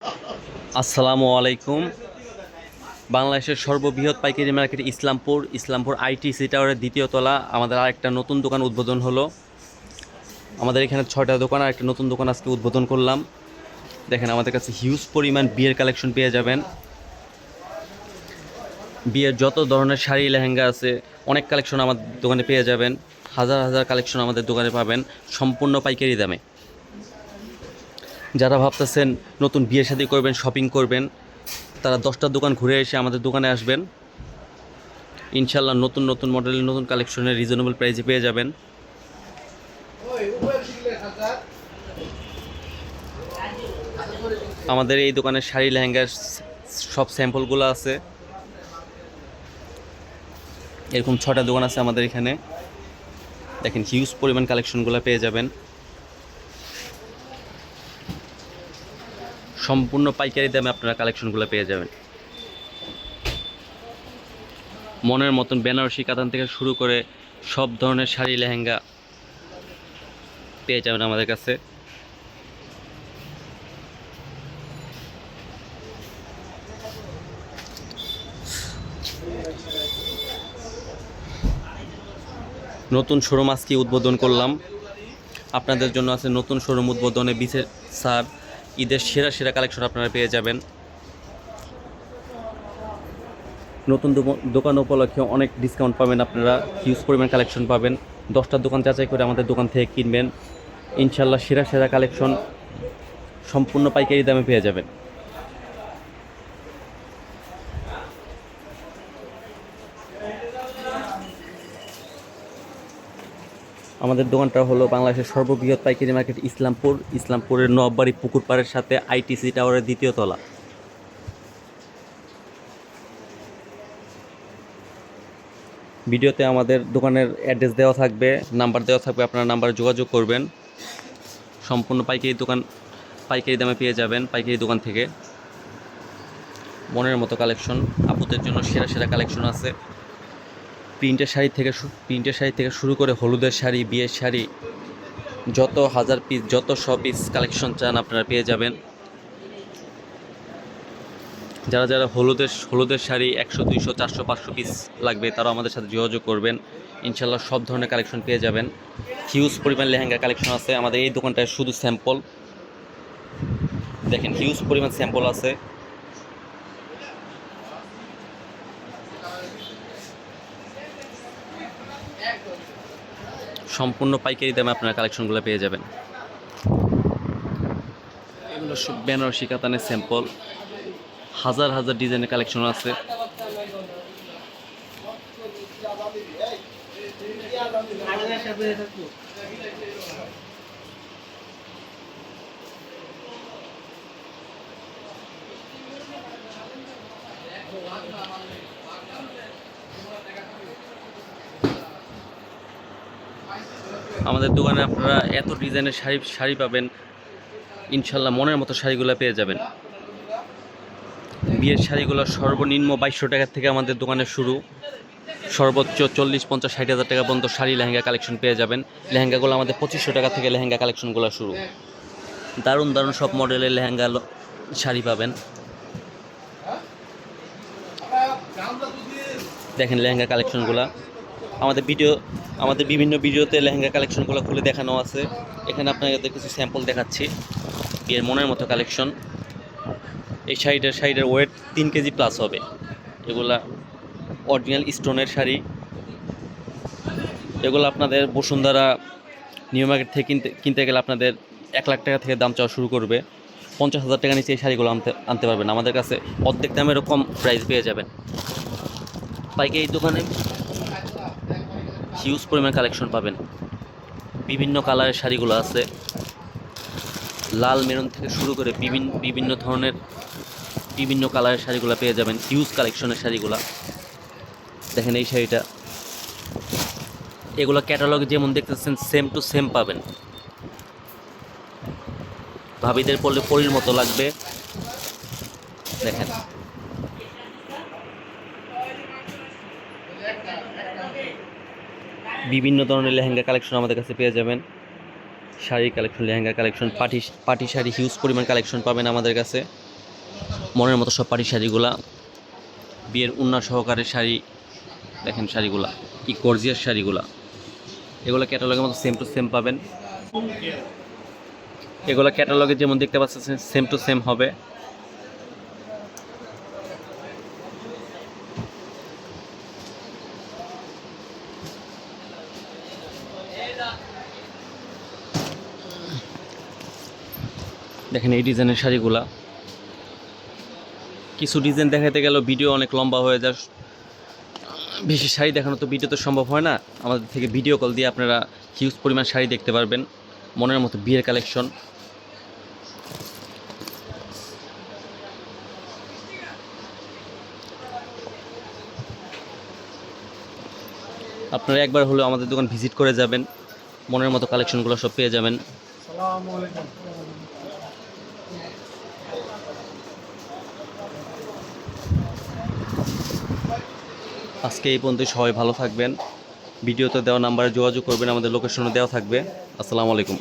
আসসালামু আলাইকুম। বাংলাদেশের সর্ববৃহৎ পাইকারি মার্কেট ইসলামপুর আইটিসি টাওয়ারের দ্বিতীয় তলা আমাদের আরেকটা নতুন দোকান উদ্বোধন হলো। আমাদের এখানে 6টা দোকান আর একটা নতুন দোকান আজকে উদ্বোধন করলাম। দেখেন আমাদের কাছে হিউজ পরিমাণ বিয়ের কালেকশন পেয়ে যাবেন। বিয়ের যত ধরনের শাড়ি লেহেঙ্গা আছে অনেক কালেকশন আমাদের দোকানে পেয়ে যাবেন। হাজার হাজার কালেকশন আমাদের দোকানে পাবেন সম্পূর্ণ পাইকারি দামে। যারা ভাবতেছেন নতুন বিয়ে শাদী করবেন, শপিং করবেন, তারা 10টা দোকান ঘুরে এসে আমাদের দোকানে আসবেন। ইনশাল্লাহ নতুন নতুন মডেলের নতুন কালেকশনের রিজনেবল প্রাইসে পেয়ে যাবেন। আমাদের এই দোকানের শাড়ি লেহেঙ্গার সব স্যাম্পলগুলো আছে। এরকম 6টা দোকান আছে আমাদের এখানে। দেখেন হিউজ পরিমাণ কালেকশনগুলো পেয়ে যাবেন। সম্পূর্ণ পাইকারি দামে আপনারা কালেকশনগুলো পেয়ে যাবেন। মনের মতন বেনারসি কাতান থেকে শুরু করে সব ধরনের শাড়ি লেহেঙ্গা পেয়ে যাবেন আমাদের কাছে। নতুন শোরুম আজকে উদ্বোধন করলাম। আপনাদের জন্য আছে নতুন শোরুম উদ্বোধনে বিশেষ স্যার ঈদের সেরা সেরা কালেকশন আপনারা পেয়ে যাবেন। নতুন দোকান উপলক্ষে অনেক ডিসকাউন্ট পাবেন আপনারা, হিউজ পরিমাণ কালেকশন পাবেন। 10টা দোকান যাচাই করে আমাদের দোকান থেকে কিনবেন, ইনশাল্লাহ সেরা সেরা কালেকশন সম্পূর্ণ পাইকারি দামে পেয়ে যাবেন। আমাদের দোকানটা হলো বাংলাদেশের সর্ববৃহৎ পাইকারি মার্কেট ইসলামপুরের নববাড়ি পুকুর পাড়ের সাথে আইটিসি টাওয়ারের দ্বিতীয় তলা। ভিডিওতে আমাদের দোকানের অ্যাড্রেস দেওয়া থাকবে, নাম্বার দেওয়া থাকবে, আপনারা নাম্বারে যোগাযোগ করবেন। সম্পূর্ণ পাইকারি দামে পেয়ে যাবেন পাইকারি দোকান থেকে। মনের মতো কালেকশন, আপুদের জন্য সেরা সেরা কালেকশন আছে। প্রিন্টের শাড়ি থেকে শুরু করে হলুদের শাড়ি, বিয়ের শাড়ি, যত হাজার পিস যত পিস কালেকশন চান আপনারা পেয়ে যাবেন। যারা যারা হলুদের শাড়ি 100, 200, 400, 500 পিস লাগবে তারাও আমাদের সাথে যোগাযোগ করবেন। ইনশাল্লাহ সব ধরনের কালেকশন পেয়ে যাবেন। হিউজ পরিমাণ লেহেঙ্গা কালেকশন আছে আমাদের এই দোকানটায়। শুধু স্যাম্পল দেখেন, হিউজ পরিমাণ স্যাম্পল আছে। সম্পূর্ণ পাইকারি দামে আপনারা কালেকশনগুলো পেয়ে যাবেন। এগুলো সব বেনারসি কাতানের স্যাম্পল, হাজার হাজার ডিজাইনের কালেকশন আছে। আমাদের দোকানে আপনারা এত ডিজাইনের শাড়ি পাবেন, ইনশাল্লাহ মনের মতো শাড়িগুলো পেয়ে যাবেন। বিয়ের শাড়িগুলো সর্বনিম্ন 2200 টাকা থেকে আমাদের দোকানে শুরু, সর্বোচ্চ 40, 50, 60 হাজার টাকা পর্যন্ত শাড়ি লেহেঙ্গা কালেকশন পেয়ে যাবেন। লেহেঙ্গাগুলো আমাদের 2500 টাকা থেকে লেহেঙ্গা কালেকশনগুলো শুরু। দারুণ দারুণ সব মডেলের লেহেঙ্গা শাড়ি পাবেন। দেখেন লেহেঙ্গা কালেকশনগুলো আমাদের বিভিন্ন ভিডিওতে লেহেঙ্গা কালেকশনগুলো খুলে দেখানো আছে। এখানে আপনাদের কিছু স্যাম্পল দেখাচ্ছি। বিয়ের মনের মতো কালেকশন। এই শাড়িটার ওয়েট 3 কেজি প্লাস হবে। এগুলা অরিজিনাল স্টোনের শাড়ি। এগুলো আপনাদের বসুন্ধরা নিউ মার্কেট থেকে কিনতে গেলে আপনাদের 1 লাখ টাকা থেকে দাম চাওয়া শুরু করবে। 50,000 টাকা নিচে এই শাড়িগুলো আনতে পারবেন। আমাদের কাছে অর্ধেক দামেরও কম প্রাইস পেয়ে যাবেন। পাইকারি দোকানে হিউজ পরিমাণ কালেকশন পাবেন। বিভিন্ন কালারের শাড়িগুলো আছে, লাল মেরুন থেকে শুরু করে বিভিন্ন ধরনের বিভিন্ন কালারের শাড়িগুলো পেয়ে যাবেন। হিউজ কালেকশনের শাড়িগুলো দেখেন। এই শাড়িটা, এগুলো ক্যাটালগে যেমন দেখতেছেন সেম টু সেম পাবেন। ভাবিদের পরলে পরীর মতো লাগবে। দেখেন বিভিন্ন ধরনের লেহেঙ্গা কালেকশন আমাদের কাছে পেয়ে যাবেন। শাড়ি কালেকশন, লেহেঙ্গা কালেকশন, পাটি শাড়ি হিউজ পরিমাণ কালেকশন পাবেন আমাদের কাছে। মনের মতো সব পাটি শাড়িগুলা, বিয়ের উন্না সহকারে শাড়ি। দেখেন শাড়িগুলা কি গর্জিয়াস শাড়িগুলা, এগুলো ক্যাটালগের মতো সেম টু সেম পাবেন। এগুলো ক্যাটালগে যেমন দেখতে পাচ্ছেন সেম টু সেম হবে। দেখেন এই ডিজাইনের শাড়িগুলা, কিছু ডিজাইন দেখাতে গেলেও ভিডিও অনেক লম্বা হয়ে যায়, বেশি শাড়ি দেখানো তো ভিডিও তো সম্ভব হয় না। আমাদের থেকে ভিডিও কল দিয়ে আপনারা হিউজ পরিমাণ শাড়ি দেখতে পারবেন, মনের মতো বিয়ের কালেকশন। আপনারা একবার হলেও আমাদের দোকান ভিজিট করে যাবেন, মনের মতো কালেকশনগুলো সব পেয়ে যাবেন। আজকে এই পর্যন্ত, সবাই ভালো থাকবেন। ভিডিওতে দেওয়া নাম্বারে যোগাযোগ করবেন, আমাদের লোকেশনও দেওয়া থাকবে। আসসালামু আলাইকুম।